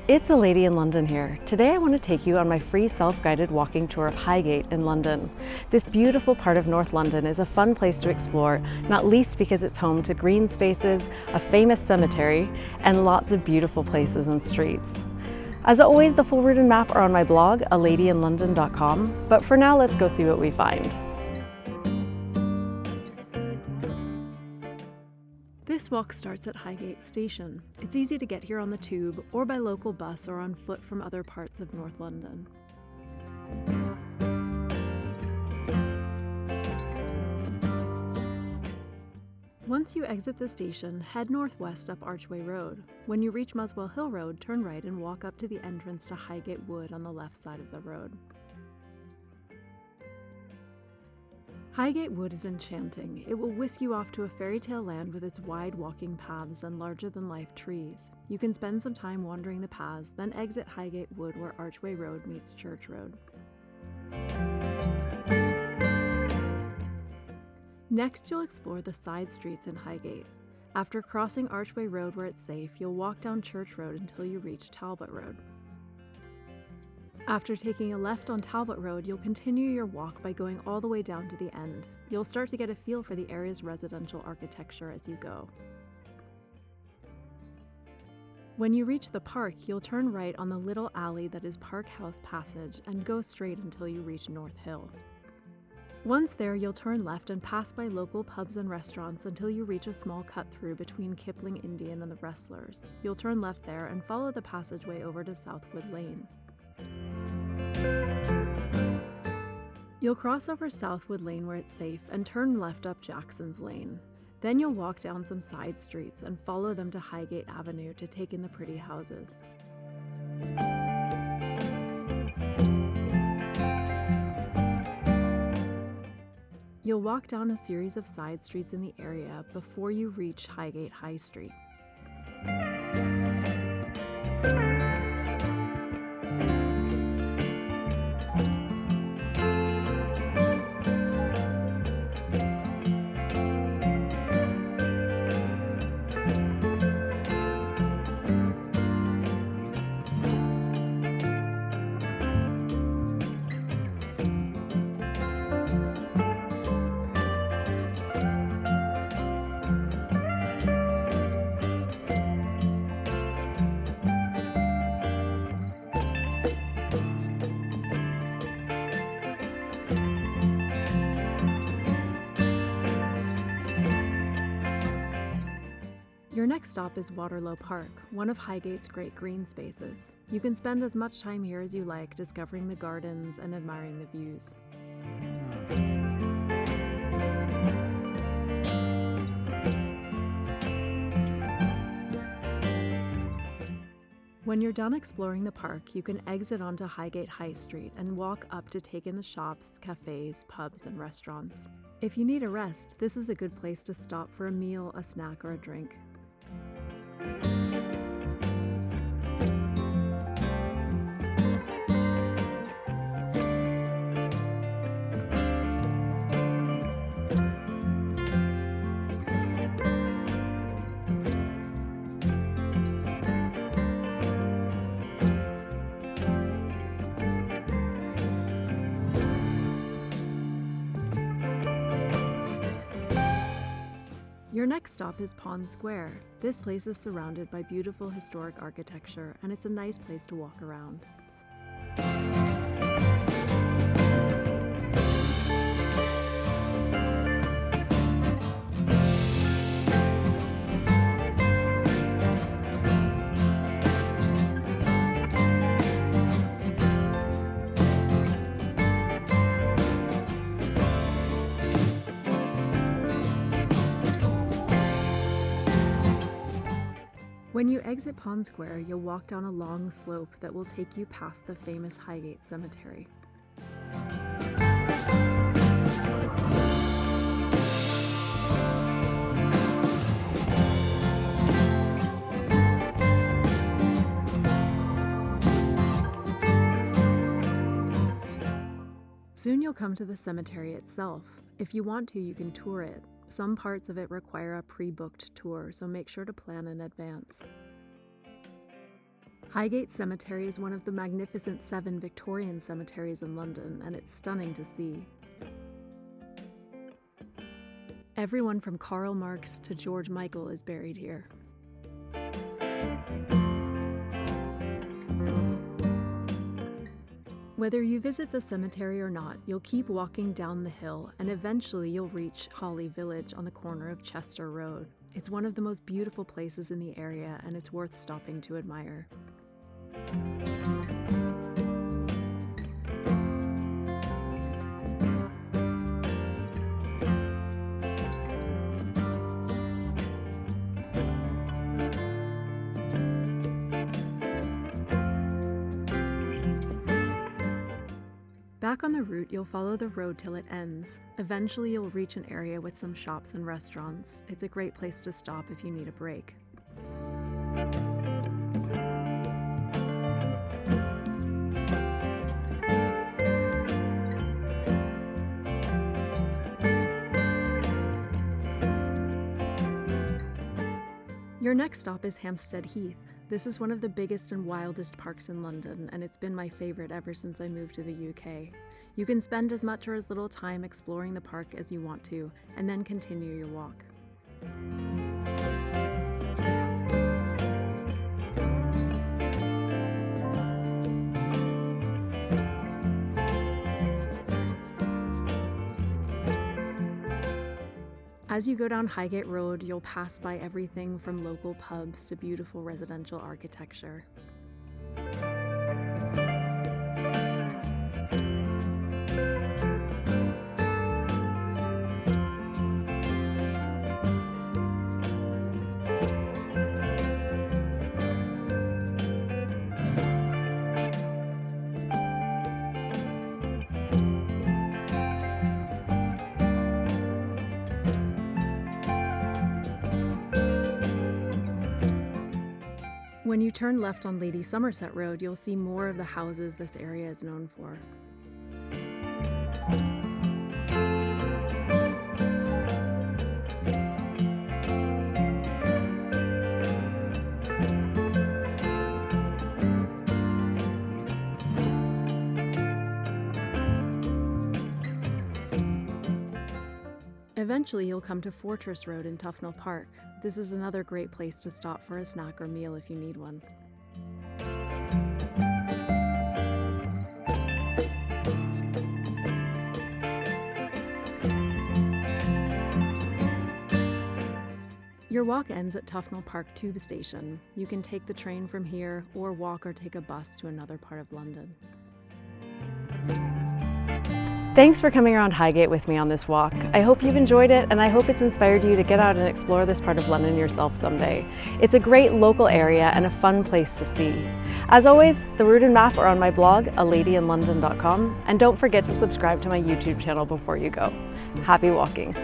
It's a lady in London here. Today I want to take you on my free self-guided walking tour of Highgate in London. This beautiful part of North London is a fun place to explore, not least because it's home to green spaces, a famous cemetery, and lots of beautiful places and streets. As always, the full route and map are on my blog, aladyinlondon.com, but for now let's go see what we find. This walk starts at Highgate Station. It's easy to get here on the tube or by local bus or on foot from other parts of North London. Once you exit the station, head northwest up Archway Road. When you reach Muswell Hill Road, turn right and walk up to the entrance to Highgate Wood on the left side of the road. Highgate Wood is enchanting. It will whisk you off to a fairy tale land with its wide walking paths and larger-than-life trees. You can spend some time wandering the paths, then exit Highgate Wood where Archway Road meets Church Road. Next, you'll explore the side streets in Highgate. After crossing Archway Road where it's safe, you'll walk down Church Road until you reach Talbot Road. After taking a left on Talbot Road, you'll continue your walk by going all the way down to the end. You'll start to get a feel for the area's residential architecture as you go. When you reach the park, you'll turn right on the little alley that is Park House Passage and go straight until you reach North Hill. Once there, you'll turn left and pass by local pubs and restaurants until you reach a small cut-through between Kipling Indian and the Wrestlers. You'll turn left there and follow the passageway over to Southwood Lane. You'll cross over Southwood Lane where it's safe and turn left up Jackson's Lane. Then you'll walk down some side streets and follow them to Highgate Avenue to take in the pretty houses. You'll walk down a series of side streets in the area before you reach Highgate High Street. Your next stop is Waterlow Park, one of Highgate's great green spaces. You can spend as much time here as you like, discovering the gardens and admiring the views. When you're done exploring the park, you can exit onto Highgate High Street and walk up to take in the shops, cafes, pubs, and restaurants. If you need a rest, this is a good place to stop for a meal, a snack, or a drink. Your next stop is Pond Square. This place is surrounded by beautiful historic architecture, and it's a nice place to walk around. When you exit Pond Square, you'll walk down a long slope that will take you past the famous Highgate Cemetery. Soon you'll come to the cemetery itself. If you want to, you can tour it. Some parts of it require a pre-booked tour, so make sure to plan in advance. Highgate Cemetery is one of the magnificent 7 Victorian cemeteries in London, and it's stunning to see. Everyone from Karl Marx to George Michael is buried here. Whether you visit the cemetery or not, you'll keep walking down the hill and eventually you'll reach Hayley Village on the corner of Chester Road. It's one of the most beautiful places in the area and it's worth stopping to admire. Back on the route, you'll follow the road till it ends. Eventually, you'll reach an area with some shops and restaurants. It's a great place to stop if you need a break. Your next stop is Hampstead Heath. This is one of the biggest and wildest parks in London, and it's been my favorite ever since I moved to the UK. You can spend as much or as little time exploring the park as you want to, and then continue your walk. As you go down Highgate Road, you'll pass by everything from local pubs to beautiful residential architecture. When you turn left on Lady Somerset Road, you'll see more of the houses this area is known for. Eventually, you'll come to Fortress Road in Tufnell Park. This is another great place to stop for a snack or meal if you need one. Your walk ends at Tufnell Park Tube Station. You can take the train from here or walk or take a bus to another part of London. Thanks for coming around Highgate with me on this walk. I hope you've enjoyed it, and I hope it's inspired you to get out and explore this part of London yourself someday. It's a great local area and a fun place to see. As always, the route and map are on my blog, aladyinlondon.com, and don't forget to subscribe to my YouTube channel before you go. Happy walking!